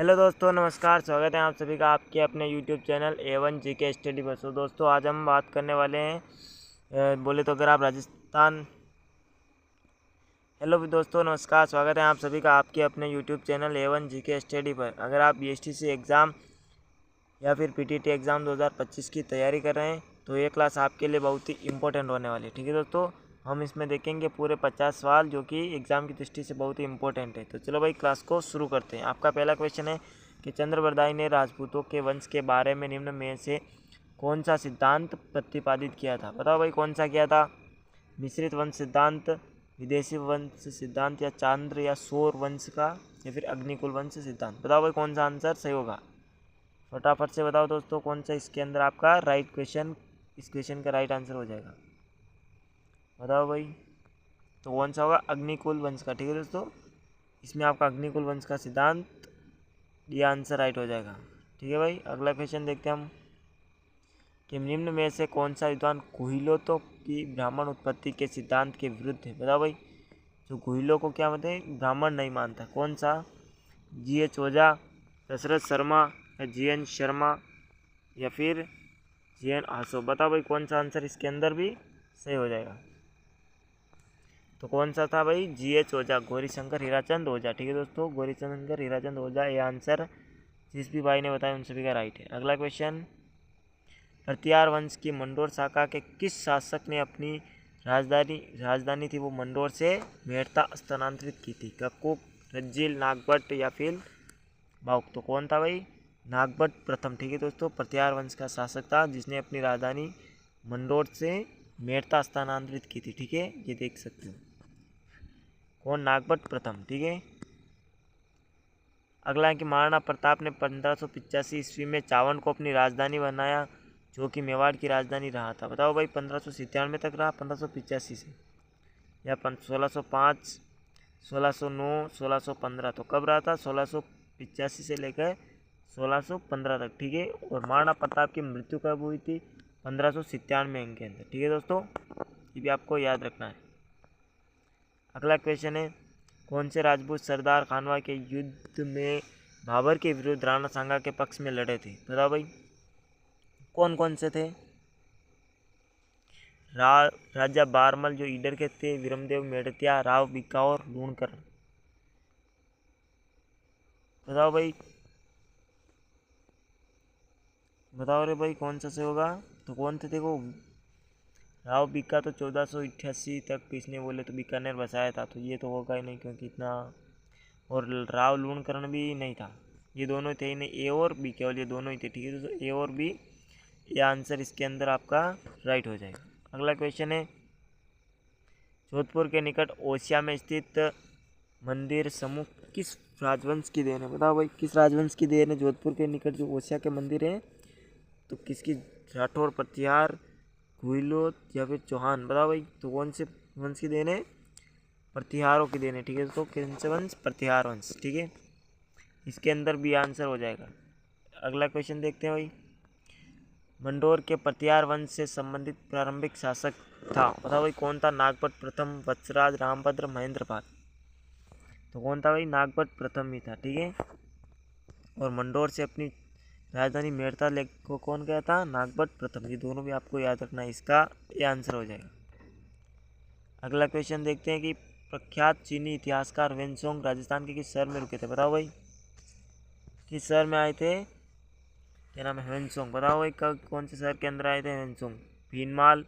Hello दोस्तों, नमस्कार। स्वागत है आप सभी का आपके अपने YouTube channel A1 GK study बस। तो दोस्तों आज हम बात करने वाले हैं बोले तो अगर आप राजस्थान। हेलो दोस्तों, नमस्कार। स्वागत है आप सभी का आपके अपने YouTube channel A1 GK study पर। अगर आप BSTC एग्ज़ाम या फिर PTT एग्ज़ाम 2025 की तैयारी कर रहे हैं तो ये क्लास आपके लिए बहुत ही इंपॉर्टेंट होने वाली है। ठीक है दोस्तों, हम इसमें देखेंगे पूरे 50 सवाल जो कि एग्ज़ाम की दृष्टि से बहुत ही इंपॉर्टेंट है। तो चलो भाई क्लास को शुरू करते हैं। आपका पहला क्वेश्चन है कि चंद्रबरदाई ने राजपूतों के वंश के बारे में निम्न में से कौन सा सिद्धांत प्रतिपादित किया था। बताओ भाई कौन सा किया था। मिश्रित वंश सिद्धांत, विदेशी वंश सिद्धांत, या चांद्र या सौर वंश का, या फिर अग्निकुल वंश सिद्धांत। बताओ भाई कौन सा आंसर सही होगा। फटाफट से बताओ दोस्तों कौन सा इसके अंदर आपका राइट क्वेश्चन, इस क्वेश्चन का राइट आंसर हो जाएगा। बताओ भाई तो कौन सा होगा, अग्निकुल वंश का। ठीक है दोस्तों, इसमें आपका अग्निकुल वंश का सिद्धांत, ये आंसर राइट हो जाएगा। ठीक है भाई, अगला क्वेश्चन देखते हैं हम कि निम्न में से कौन सा विद्वान गुहिलों की ब्राह्मण उत्पत्ति के सिद्धांत के विरुद्ध है। बताओ भाई, जो गुहिलों को क्या बोलते हैं, ब्राह्मण नहीं मानता, कौन सा। GH ओझा, दशरथ शर्मा, या GN शर्मा, या फिर GN आसो। बताओ भाई कौन सा आंसर इसके अंदर भी सही हो जाएगा। तो कौन सा था भाई, GH ओझा, गौरीशंकर हीराचंद ओझा। ठीक है दोस्तों, गौरीशंकर हीराचंद ओझा, ये आंसर जिस भी भाई ने बताया उन सभी का राइट है। अगला क्वेश्चन, प्रतिहार वंश की मंडोर शाखा के किस शासक ने अपनी राजधानी थी वो मंडोर से मेड़ता स्थानांतरित की थी। कक्कुक, रज्जिल, नागभट्ट, या फिर बाउक। तो कौन था भाई, नागभट्ट प्रथम। ठीक है दोस्तों, प्रतिहार वंश का शासक था जिसने अपनी राजधानी मंडोर से मेड़ता स्थानांतरित की थी। ठीक है, ये देख सकते हो कौन, नागभट्ट प्रथम। ठीक है, अगला है कि महाराणा प्रताप ने 1585 ईस्वी में चावन को अपनी राजधानी बनाया जो कि मेवाड़ की राजधानी रहा था। बताओ भाई 1597 तक रहा, 1585 से, या 1605, 1609, 1615। तो कब रहा था, 1685 से लेकर 1615 तक। ठीक है, और महाराणा प्रताप की मृत्यु कब हुई थी, 1597 के अंदर। ठीक है दोस्तों, ये भी आपको याद रखना है। अगला क्वेश्चन है, कौन से राजपूत सरदार खानवा के युद्ध में बाबर के विरुद्ध राणा सांगा के पक्ष में लड़े थे। बताओ भाई कौन कौन से थे। राजा बारमल जो ईडर के थे, विरमदेव मेड़तिया, राव बिक्का और लूणकर। बताओ भाई, बताओ रे भाई कौन सा से होगा। तो कौन थे देखो, राव बिक्का तो 1488 तक इसने बोले तो बीकानेर बसाया था, तो ये तो होगा ही नहीं क्योंकि इतना। और राव लूणकरण भी नहीं था, ये दोनों थे ही नहीं, ए और बी, केवल ये दोनों ही थे। ठीक है, तो ए और बी, ये आंसर इसके अंदर आपका राइट हो जाएगा। अगला क्वेश्चन है, जोधपुर के निकट ओसिया में स्थित मंदिर समूह किस राजवंश की देन है। बताओ भाई किस राजवंश की देन है। जोधपुर के निकट जो ओसिया के मंदिर हैं तो किसकी, राठौर, प्रतिहार, गुहिलोत, या फिर चौहान। बताओ भाई तो कौन से वंश की देन है, प्रतिहारों की देन है। ठीक है, तो कौन से वंश, प्रतिहार वंश। ठीक है, इसके अंदर भी आंसर हो जाएगा। अगला क्वेश्चन देखते हैं भाई, मंडोर के प्रतिहार वंश से संबंधित प्रारंभिक शासक था। बताओ भाई कौन था, नागभट्ट प्रथम, वत्सराज, रामभद्र, महेंद्रपाल। तो कौन था भाई, नागभट्ट प्रथम ही था। ठीक है, और मंडोर से अपनी राजधानी मेड़ता ले को कौन गया था, नागभट्ट प्रथम। ये दोनों भी आपको याद रखना है, इसका ये आंसर हो जाएगा। अगला क्वेश्चन देखते हैं कि प्रख्यात चीनी इतिहासकार वेनसोंग राजस्थान के किस शहर में रुके थे। बताओ भाई किस शहर में आए थे, क्या नाम है, वेनसोंग। बताओ भाई कौन से शहर के अंदर आए थे वेनसोंग। भीनमाल,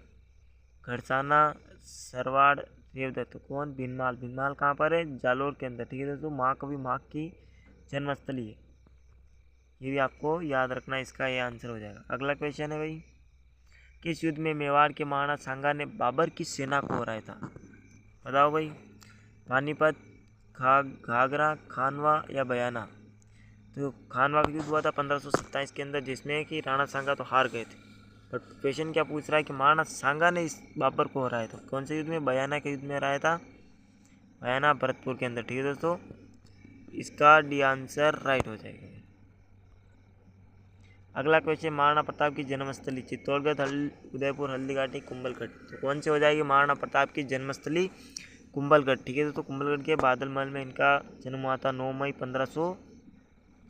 घरसाना, सरवाड़, रेवदर। तो कौन, भीनमाल। भीनमाल कहाँ पर है, जालोर के अंदर। ठीक है दोस्तों, महाकवि माघ की जन्मस्थली है, ये भी आपको याद रखना, इसका ये आंसर हो जाएगा। अगला क्वेश्चन है भाई, किस युद्ध में मेवाड़ के महाराणा सांगा ने बाबर की सेना को हराया था। बताओ भाई, पानीपत, घाघरा, खानवा, या बयाना। तो खानवा का युद्ध हुआ था 1527 के अंदर, जिसमें कि राणा सांगा तो हार गए थे। पर क्वेश्चन क्या पूछ रहा है कि महाराणा सांगा ने इस बाबर को हराया था, कौन से युद्ध में, बयाना के युद्ध में हराया था, बयाना भरतपुर के अंदर। ठीक है दोस्तों, इसका डी आंसर राइट हो जाएगा। अगला क्वेश्चन, महाराणा प्रताप की जन्मस्थली, चित्तौड़गढ़, उदयपुर, हल्दीघाटी, कुंभलगढ़। तो कौन से हो जाएगी, महाराणा प्रताप की जन्मस्थली कुंभलगढ़। ठीक है दोस्तों, कुंभलगढ़ के बादल महल में इनका जन्म हुआ था 9 मई 1500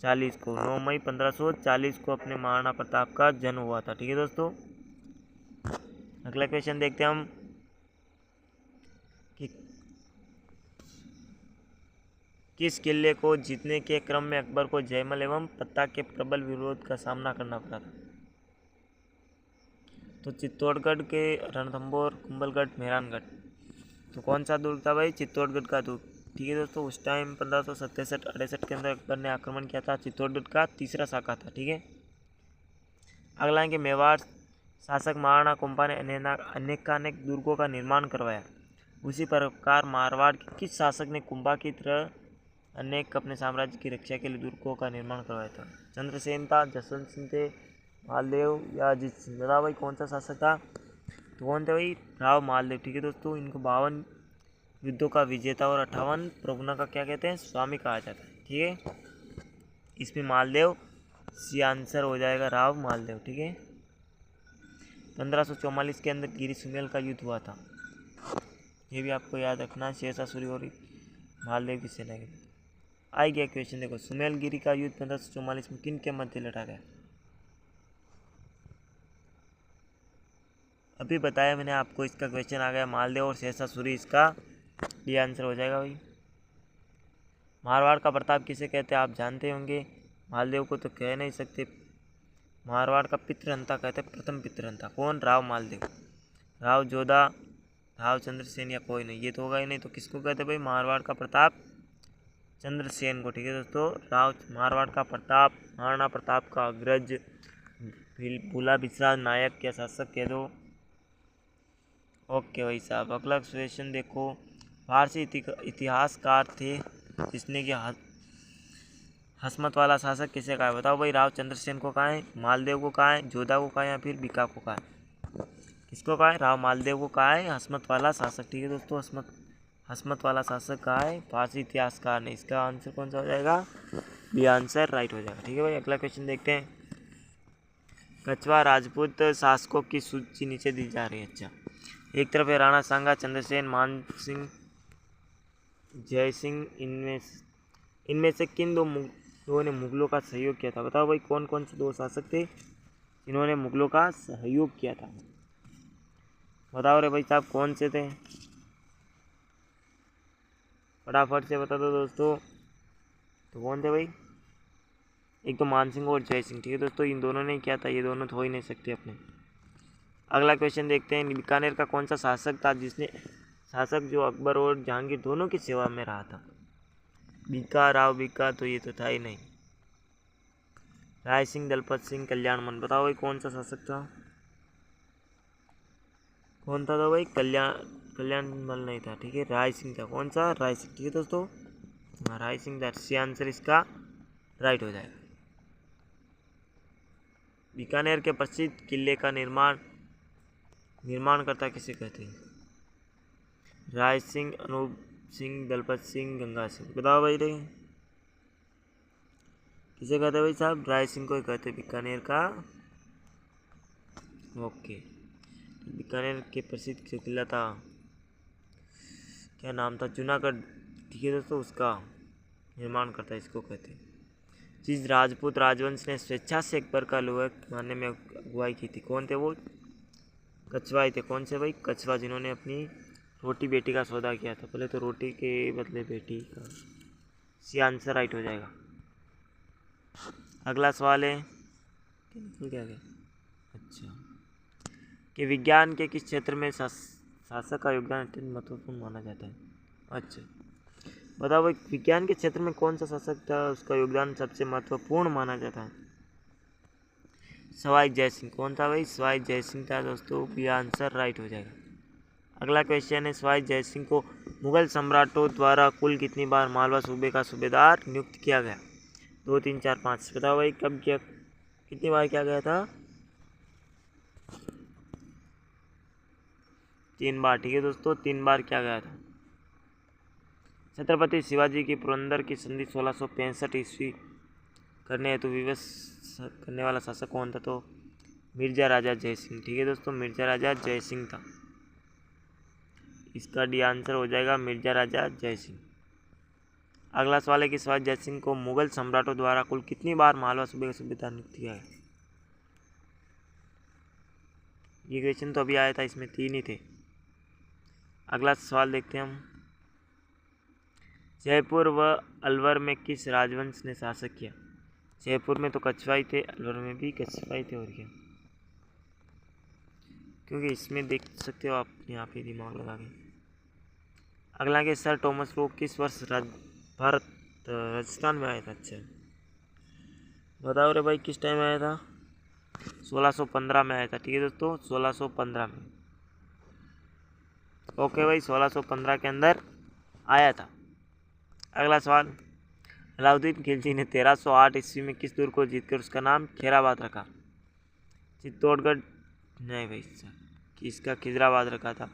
40 को, 9 मई 1540 को अपने महाराणा प्रताप का जन्म हुआ था। ठीक है दोस्तों, अगला क्वेश्चन देखते हैं हम कि किस किले को जीतने के क्रम में अकबर को जयमल एवं पत्ता के प्रबल विरोध का सामना करना पड़ा था। तो चित्तौड़गढ़ के रणथंभौर, कुंभलगढ़, मेहरानगढ़। तो कौन सा दुर्ग था भाई? चित्तौड़गढ़ का दुर्ग। ठीक है दोस्तों, उस टाइम 1567-68 के अंदर अकबर ने आक्रमण किया था। चित्तौड़गढ़ का तीसरा शाखा था। ठीक है, अगला है कि मेवाड़ शासक महाराणा कुंभा ने अनेकानेक दुर्गों का निर्माण करवाया। उसी प्रकार मारवाड़ के किस शासक ने कुंभा की तरह अनेक अपने साम्राज्य की रक्षा के लिए दुर्गों का निर्माण करवाया था? चंद्रसेन था, जसवंत सिंह थे, मालदेव या अजीत सिंह। बताओ भाई कौन सा शासक था? तो कौन थे भाई? राव मालदेव। ठीक है दोस्तों, इनको 52 युद्धों का विजेता और 58 प्रभुना का क्या कहते हैं? स्वामी कहा जाता है। ठीक है, इसमें मालदेव सी आंसर हो जाएगा, राव मालदेव। ठीक है, 1544 के अंदर गिरी सुमेल का युद्ध हुआ था। ये भी आपको याद रखना है, शेरशाह सूरी और मालदेव की सेना के। आई गया क्वेश्चन, देखो सुमेल गिरी का युद्ध 1544 में किन के मध्य लड़ा गया? अभी बताया मैंने आपको, इसका क्वेश्चन आ गया मालदेव और शेरशाह सूरी, इसका ये आंसर हो जाएगा भाई। मारवाड़ का प्रताप किसे कहते हैं? आप जानते होंगे, मालदेव को तो कह नहीं सकते। मारवाड़ का पितृहंता कहते हैं, प्रथम पितृहंता। कौन? राव मालदेव। राव जोधा, राव चंद्रसेन या कोई नहीं, ये तो होगा ही नहीं। तो किसको कहते हैं भाई? मारवाड़ का प्रताप चंद्रसेन को। ठीक है दोस्तों, राव मारवाड़ का प्रताप, महाराणा प्रताप का अग्रज, भूला बिसरा नायक या शासक कह दो। ओके भाई साहब, अगला क्वेश्चन देखो, फारसी इतिहासकार थे जिसने कि हसमत वाला शासक किसे कहा है? बताओ भाई, राव चंद्रसेन को कहा है, मालदेव को कहा है, जोधा को कहा है या फिर बीका को कहा है? किसको कहा है? राव मालदेव को कहा है हसमत वाला शासक। ठीक है दोस्तों, हसमत वाला शासक कहा है फारसी इतिहासकार ने। इसका आंसर कौन सा हो जाएगा? बी आंसर राइट हो जाएगा। ठीक है भाई, अगला क्वेश्चन देखते हैं। कछवा राजपूत शासकों की सूची नीचे दी जा रही है। अच्छा, एक तरफ है राणा सांगा, चंद्रसेन, मान सिंह, जय सिंह। इनमें से किन दो ने मुगलों का सहयोग किया था? बताओ भाई, कौन कौन से दो शासक थे जिन्होंने मुगलों का सहयोग किया था? बताओ रे भाई साहब, कौन से थे? फटाफट से बता दो दोस्तों। तो कौन थे भाई? एक तो मान सिंह और जय सिंह। ठीक है दोस्तों, इन दोनों ने किया था, ये दोनों तो हो ही नहीं सकते अपने। अगला क्वेश्चन देखते हैं, बीकानेर का कौन सा शासक था शासक जो अकबर और जहांगीर दोनों की सेवा में रहा था? बीका, राव बीका, तो ये तो था ही नहीं। राय सिंह, दलपत सिंह, कल्याणमल। बताओ भाई कौन सा शासक था? कौन था तो भाई? कल्याणमल नहीं था। ठीक है, राय सिंह था। कौन सा? राय सिंह। ठीक है दोस्तों, Rai Singh that C answer इसका राइट हो जाएगा। बीकानेर के प्रसिद्ध किले का निर्माणकर्ता किसे कहते हैं? राय सिंह, अनूप सिंह, दलपत सिंह, गंगा सिंह। बताओ भाई रे, किसे कहते हैं भाई साहब? राय सिंह को ही कहते हैं बीकानेर का। ओके, बीकानेर के प्रसिद्ध जो किला था, क्या नाम था? जूनागढ़। ठीक है दोस्तों, उसका निर्माणकर्ता इसको कहते हैं। जिस राजपूत राजवंश ने स्वेच्छा से अकबर का लोहा मारने में अगुवाई की थी, कौन थे वो? कछवा ही थे। कौन से भाई? कछवा, जिन्होंने अपनी रोटी बेटी का सौदा किया था। पहले तो रोटी के बदले बेटी का। सी आंसर राइट हो जाएगा। अगला सवाल है, क्या गया? अच्छा, कि विज्ञान के किस क्षेत्र में शासक का योगदान अत्यंत महत्वपूर्ण माना जाता है? अच्छा, बताओ भाई, विज्ञान के क्षेत्र में कौन सा शासक था उसका योगदान सबसे महत्वपूर्ण माना जाता है? सवाई जय सिंह। कौन था भाई? सवाई जय सिंह था दोस्तों, बी आंसर राइट हो जाएगा। अगला क्वेश्चन है, सवाई जय सिंह को मुगल सम्राटों द्वारा कुल कितनी बार मालवा सूबे का सूबेदार नियुक्त किया गया? 2, 3, 4, 5। बताओ भाई, कब किया, कितनी बार किया गया था? 3 बार। ठीक है दोस्तों, 3 बार किया गया था। छत्रपति शिवाजी की पुरंदर की संधि 1665 ईस्वी करने हेतु विवश करने वाला शासक कौन था? तो मिर्जा राजा जय सिंह। ठीक है दोस्तों, मिर्जा राजा जय सिंह था। इसका डी आंसर हो जाएगा मिर्जा राजा जय सिंह। अगला सवाल है कि शिवाजी जय सिंह को मुगल सम्राटों द्वारा कुल कितनी बार मालवा सूबे का सूबेदार नियुक्त किया है? ये क्वेश्चन तो अभी आया था, इसमें 3 ही थे। अगला सवाल देखते हैं हम। जयपुर व अलवर में किस राजवंश ने शासक किया? जयपुर में तो कछवाई थे, अलवर में भी कछवाई थे, और क्या, क्योंकि इसमें देख सकते हो आप यहाँ पे दिमाग लगा के। अगला के सर टॉमस रो किस वर्ष राजस्थान में आया था? अच्छा बताओ रे भाई, किस टाइम आया था? 1615 में आया था। ठीक है दोस्तों, 1615 में। ओके भाई, 1615 के अंदर आया था। अगला सवाल, अलाउद्दीन खिलजी ने 1308 ईस्वी में किस दुर्ग को जीतकर उसका नाम खैराबाद रखा? चित्तौड़गढ़ नहीं भाई, इसका खिजराबाद रखा था।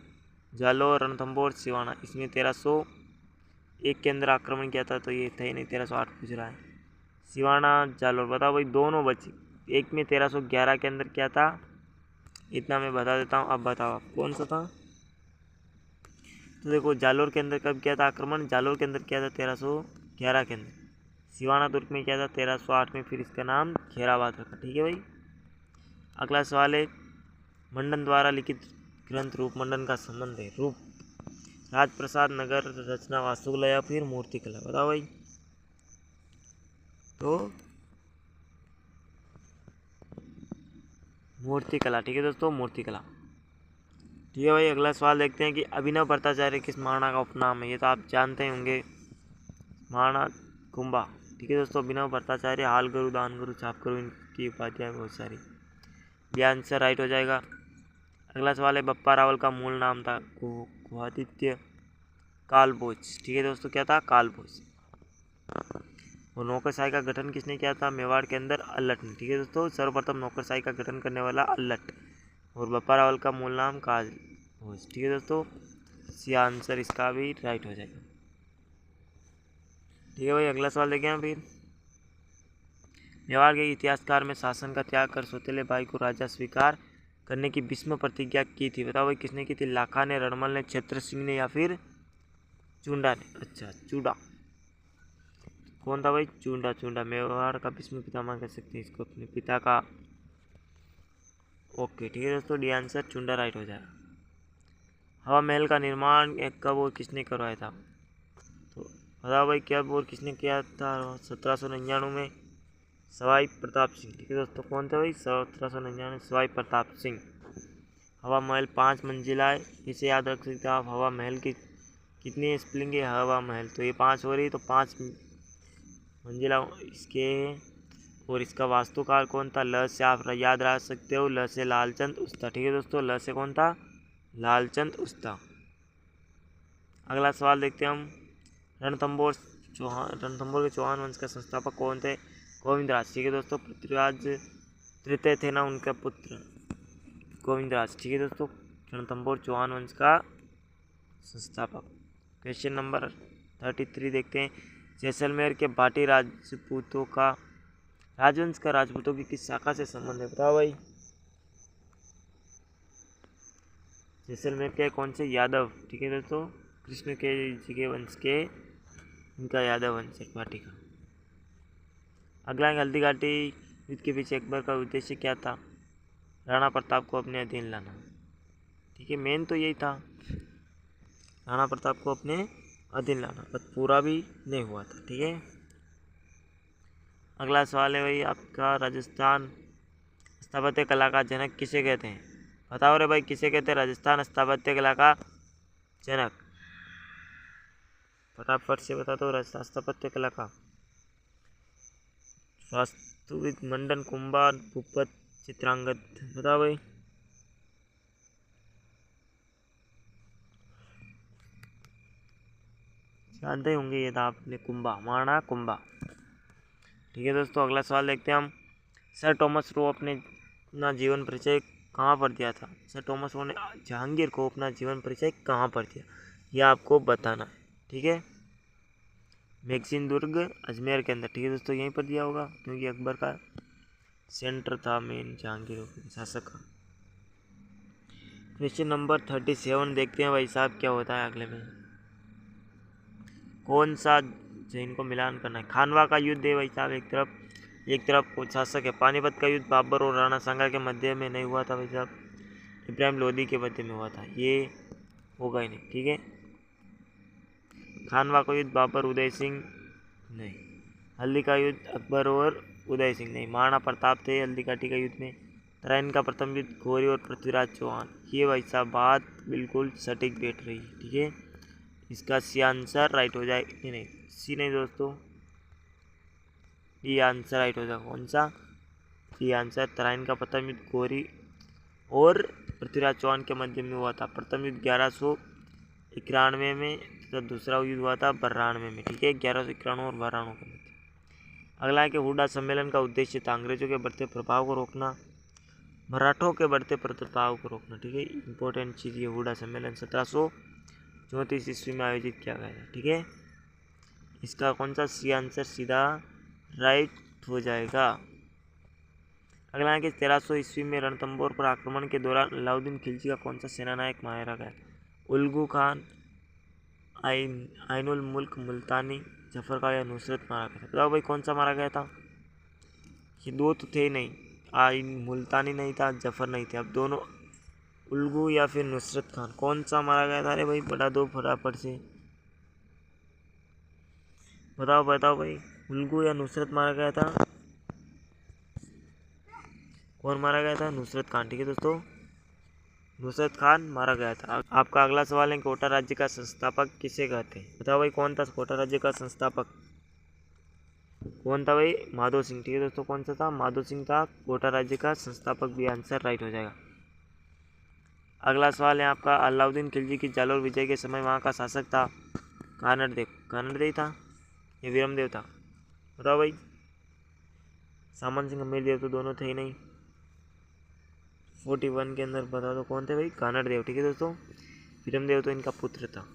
जालोर, रणथंभौर, सिवाना, इसमें 1301 के अंदर आक्रमण किया था, तो ये था ही नहीं, 1308 पूछ रहा है। सिवाना, जालोर, बताओ भाई, दोनों बचे। एक में 1311 के अंदर क्या था, इतना मैं बता देता हूँ, अब बताओ आप कौन सा था। तो देखो, जालोर के अंदर कब किया था आक्रमण? जालोर के अंदर किया था 1311 के अंदर। सिवाना दुर्ग में किया था 1308 में, फिर इसका नाम खैराबाद रखा। ठीक है भाई। अगला सवाल है, मंडन द्वारा लिखित ग्रंथ रूपमंडन का संबंध है। रूप राजप्रसाद, नगर रचना, वास्तुकला या फिर मूर्तिकला? बताओ भाई। तो मूर्तिकला। ठीक है दोस्तों, मूर्तिकला। ठीक है भाई। अगला सवाल देखते हैं कि अभिनव भट्टाचार्य किस महाराणा का उपनाम है? ये तो आप जानते ही होंगे, महाराणा कुंभा। ठीक है दोस्तों, अभिनव भट्टाचार्य, हाल गुरु, दान गुरु, छाप गुरु, इनकी उपाधियाँ बहुत सारी। ये आंसर राइट हो जाएगा। अगला सवाल है, बप्पा रावल का मूल नाम था गुहादित्य कालभोज। ठीक है दोस्तों, क्या था? कालभोज। और नौकरशाही का गठन किसने किया था? मेवाड़ के अंदर अल्लट ने। ठीक है दोस्तों, सर्वप्रथम नौकरशाही का गठन करने वाला अल्लट। और बप्पा रावल का मूल नाम कालभोज। ठीक है दोस्तों, सी आंसर इसका भी राइट हो जाएगा। ठीक है भाई। अगला सवाल देखें हम फिर। मेवाड़ के इतिहासकार में शासन का त्याग कर सौतेले भाई को राजा स्वीकार करने की भीष्म प्रतिज्ञा की थी? बताओ भाई, किसने की थी? लाखा ने, रणमल ने, छत्र सिंह ने, या फिर चुंडा ने? अच्छा, चूडा। कौन था भाई? चुंडा। चुंडा मेवाड़ का भीष्म पितामह कह सकते हैं इसको, अपने पिता का। ओके, ठीक है दोस्तों, डी आंसर चुंडा राइट हो जाएगा। हवा महल का निर्माण कब और किसने करवाया था? तो बताओ भाई, कब और किसने किया था? 1799 में सवाई प्रताप सिंह। ठीक है दोस्तों, कौन थे भाई? 1799 सवाई प्रताप सिंह। हवा महल 5 मंजिला है, इसे याद रख सकते हो आप। हवा महल की कितनी स्पेलिंग है? हवा महल, तो ये 5 हो रही, तो 5 मंजिला इसके। और इसका वास्तुकार कौन था? ल से आप याद रख सकते हो, ल से लालचंद उस्ता। ठीक है दोस्तों, ल से कौन था? लालचंद उस्ता। अगला सवाल देखते हैं हम। रणथंभौर के चौहान वंश का संस्थापक कौन थे? गोविंदराज। ठीक है दोस्तों, पृथ्वीराज तृतीय थे ना उनका पुत्र, गोविंदराज। ठीक है दोस्तों, रणथंभौर चौहान वंश का संस्थापक। क्वेश्चन नंबर 33 देखते हैं। जैसलमेर के भाटी राजपूतों का राजवंश का राजपूतों की किस शाखा से संबंध है? बताओ भाई। जैसलमेर के कौन से? यादव। ठीक है दोस्तों, कृष्ण के जी के वंश के, इनका यादव वंश है भाटी का। अगला हल्दी घाटी युद्ध के पीछे अकबर का उद्देश्य क्या था? राणा प्रताप को अपने अधीन लाना। ठीक है, मेन तो यही था, राणा प्रताप को अपने अधीन लाना, पर पूरा भी नहीं हुआ था। ठीक है। अगला सवाल है भाई आपका, राजस्थान स्थापत्य कला का जनक किसे कहते हैं? बताओ रे भाई, किसे कहते हैं राजस्थान स्थापत्य कला का जनक? फटाफट से बता दो। राजस्थान स्थापत्य कला का वास्तुविद, मंडन, कुंभार, भूपत, चित्रांगद? बताओ भाई। जानते होंगे ये था आपने, कुंभा, महाराणा कुंभा। ठीक है दोस्तों, अगला सवाल देखते हैं हम। सर टॉमस रो अपने अपना जीवन परिचय कहाँ पर दिया था? सर टॉमस रो ने जहांगीर को अपना जीवन परिचय कहाँ पर दिया, यह आपको बताना है। ठीक है, मैगजीन दुर्ग, अजमेर के अंदर। ठीक है दोस्तों, यहीं पर दिया होगा, क्योंकि अकबर का सेंटर था मेन, जहांगीर शासक का। क्वेश्चन नंबर 37 देखते हैं भाई साहब, क्या होता है अगले में। कौन सा अच्छा इनको मिलान करना है। खानवा का युद्ध है भाई साहब, एक तरफ कुछ शासक है। पानीपत का युद्ध बाबर और राणा सांगा के मध्य में नहीं हुआ था भाई साहब, इब्राहिम लोदी के मध्य में हुआ था, ये होगा ही नहीं। ठीक है, खानवा का युद्ध बाबर उदय सिंह नहीं, हल्दी का युद्ध अकबर और उदय सिंह नहीं, महाराणा प्रताप थे हल्दी घाटी का युद्ध में। तराइन का प्रथम युद्ध गौरी और पृथ्वीराज चौहान। ये भाई साहब बात बिल्कुल सटीक बैठ रही है। ठीक है, इसका सी आंसर राइट हो जाएगा। नहीं, सी नहीं दोस्तों, ये आंसर राइट हो जाएगा। कौन सा? ये आंसर तराइन का प्रथम युद्ध गौरी और पृथ्वीराज चौहान के मध्य में हुआ था। प्रथम युद्ध 1191 में तथा दूसरा युद्ध हुआ था 92 में। ठीक है, 1191 और 92 के मध्य। अगला है कि हुडा सम्मेलन का उद्देश्य था अंग्रेजों के बढ़ते प्रभाव को रोकना, मराठों के बढ़ते प्रभाव को रोकना। ठीक है, इंपॉर्टेंट चीज़ ये हुडा सम्मेलन 1734 ईस्वी में आयोजित किया गया था। ठीक है, इसका कौन सा सी आंसर सीधा राइट हो जाएगा। अगला है कि 1300 ईस्वी में रणथंभौर पर आक्रमण के दौरान अलाउद्दीन खिलजी का कौन सा सेनानायक मारा गया? उल्गू खान, आइनुल मुल्क मुल्तानी, जफर का या नुसरत मारा गया था? बताओ भाई कौन सा मारा गया था? ये दो तो थे नहीं, आइन मुल्तानी नहीं था, जफर नहीं थे। अब दोनों उल्गू या फिर नुसरत खान, कौन सा मारा गया था? अरे भाई बता दो फटाफट से, बताओ बताओ भाई, उल्गू या नुसरत मारा गया था? कौन मारा गया था? नुसरत खान। ठीक है दोस्तों, नुसरत खान मारा गया था। आपका अगला सवाल है कोटा राज्य का संस्थापक किसे कहते हैं? बताओ भाई कौन था कोटा राज्य का संस्थापक? कौन था भाई? माधो सिंह। ठीक है दोस्तों, कौन सा था? माधो सिंह था कोटा राज्य का संस्थापक, भी आंसर राइट हो जाएगा। अगला सवाल है आपका, अलाउद्दीन खिलजी की जालोर विजय के समय वहाँ का शासक था कानड़देव। कानड़देव था या वीरमदेव था? बताओ भाई। सामन सिंह अमीरदेव तो दोनों थे ही नहीं। 41 के अंदर बता दो कौन थे भाई? कानड़देव। ठीक है दोस्तों, वीरमदेव तो इनका पुत्र था।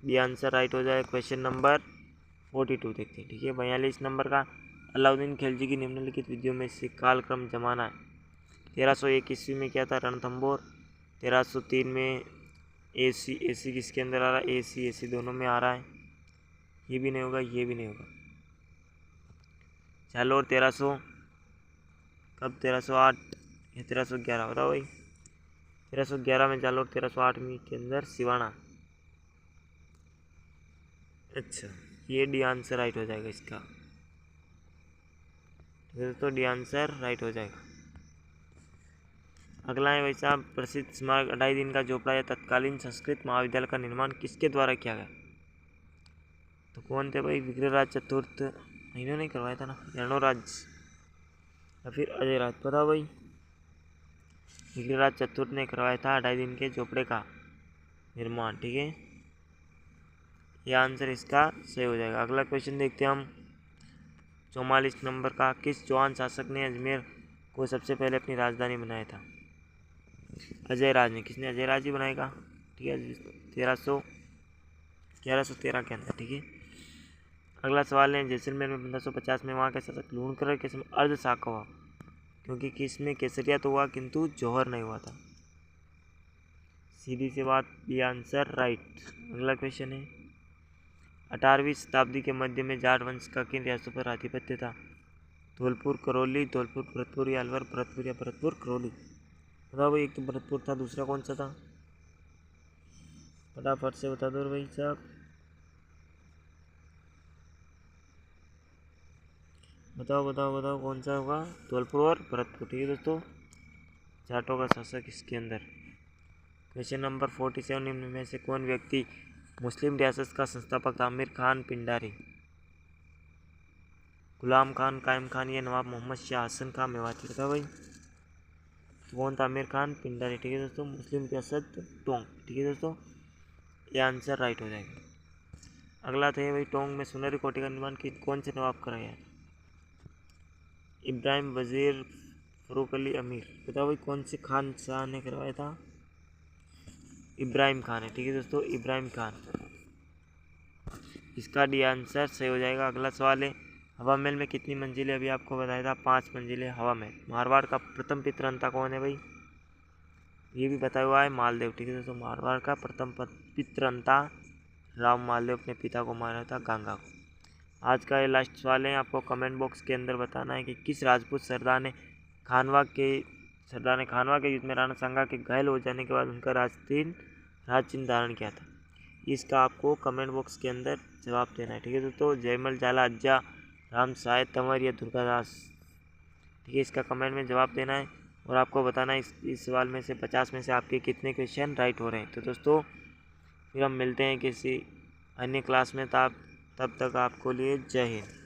ये आंसर राइट हो जाए। क्वेश्चन नंबर 42 देखते हैं। ठीक है, 42 नंबर का, अलाउद्दीन खिलजी की निम्नलिखित विधियों में से कालक्रम जमाना है। 1301 ईस्वी में क्या था? रणथंभौर। 1303 में एसी किसके अंदर आ रहा है? एसी दोनों में आ रहा है, ये भी नहीं होगा, ये भी नहीं होगा। जालोर 1300 कब? 1308 या 1311? बताओ भाई। 1311 में जालोर, 1308 में के अंदर सिवाना। अच्छा, ये डी आंसर राइट हो जाएगा इसका। ठीक है दोस्तों, डी आंसर राइट हो जाएगा। अगला है भाई साहब, प्रसिद्ध स्मारक 2.5 दिन का झोपड़ा या तत्कालीन संस्कृत महाविद्यालय का निर्माण किसके द्वारा किया गया? तो कौन थे भाई? विग्रहराज चतुर्थ, इन्होंने करवाया था ना, यर्णोराज या फिर अजय राज? बताओ भाई। विग्रहराज चतुर्थ ने करवाया था 2.5 दिन के झोपड़े का निर्माण। ठीक है, यह आंसर इसका सही हो जाएगा। अगला क्वेश्चन देखते हैं हम, 44 नंबर का, किस चौहान शासक ने अजमेर को सबसे पहले अपनी राजधानी बनाया था? अजय राज ने। किसने? अजय राज ही बनाएगा। ठीक है, 1113 के अंदर। ठीक है, अगला सवाल है, जैसलमेर में 1550 में वहाँ के शासक लूणकरण के समय अर्ध शाका हुआ, क्योंकि किसमें केसरिया तो हुआ किंतु जौहर नहीं हुआ था। सीधी सी बात, ये आंसर राइट। अगला क्वेश्चन है, 18वीं शताब्दी के मध्य में जाट वंश का किन रियासतों पर आधिपत्य था? धौलपुर, करौली, धौलपुर भरतपुर या अलवर भरतपुर या भरतपुर करौली? बताओ भाई, एक तो भरतपुर था, दूसरा कौन सा था? फटाफट से बता दो भाई साहब, बताओ बताओ बताओ कौन सा होगा? धौलपुर और भरतपुर। ठीक है दोस्तों, जाटों का शासक इसके अंदर। क्वेश्चन नंबर 47, निम्न में से कौन व्यक्ति मुस्लिम रियासत का संस्थापक था? आमिर खान, पिंडारी, गुलाम खान, कायम खान या नवाब मोहम्मद शाह हसन खां मेवाती? बताओ भाई कौन था? आमिर खान, पिंडारी। ठीक है दोस्तों, मुस्लिम रियासत टोंक। ठीक है दोस्तों, ये आंसर राइट हो जाएगा। अगला था भाई, टोंक में सुनहरी कोठी का निर्माण कौन से नवाब कराया? इब्राहिम, वजीर, फरूक अली, अमीर? बताओ भाई कौन से खान शाह ने करवाया था? इब्राहिम खान है। ठीक है दोस्तों, इब्राहिम खान, इसका डी आंसर सही हो जाएगा। अगला सवाल है, हवा महल में कितनी मंजिलें? अभी आपको बताया था 5 मंजिलें हवा महल। मारवाड़ का प्रथम पितरंता कौन है भाई? ये भी बताया हुआ है, मालदेव। ठीक है दोस्तों, मारवाड़ का प्रथम पितरंता राम मालदेव अपने पिता को मारा था गांगा को। आज का ये लास्ट सवाल है, आपको कमेंट बॉक्स के अंदर बताना है कि किस राजपूत सरदार ने खानवा के युद्ध में राणा सांगा के घायल हो जाने के बाद उनका राज चिन्ह धारण किया था। इसका आपको कमेंट बॉक्स के अंदर जवाब देना है। ठीक है दोस्तों, जयमल जाला अज्जा, राम साय तंवर या दुर्गादास। ठीक है, इसका कमेंट में जवाब देना है और आपको बताना है इस सवाल में से 50 में से आपके कितने क्वेश्चन राइट हो रहे हैं। तो दोस्तों फिर हम मिलते हैं किसी अन्य क्लास में, तब तक आपको लिए जय हिंद।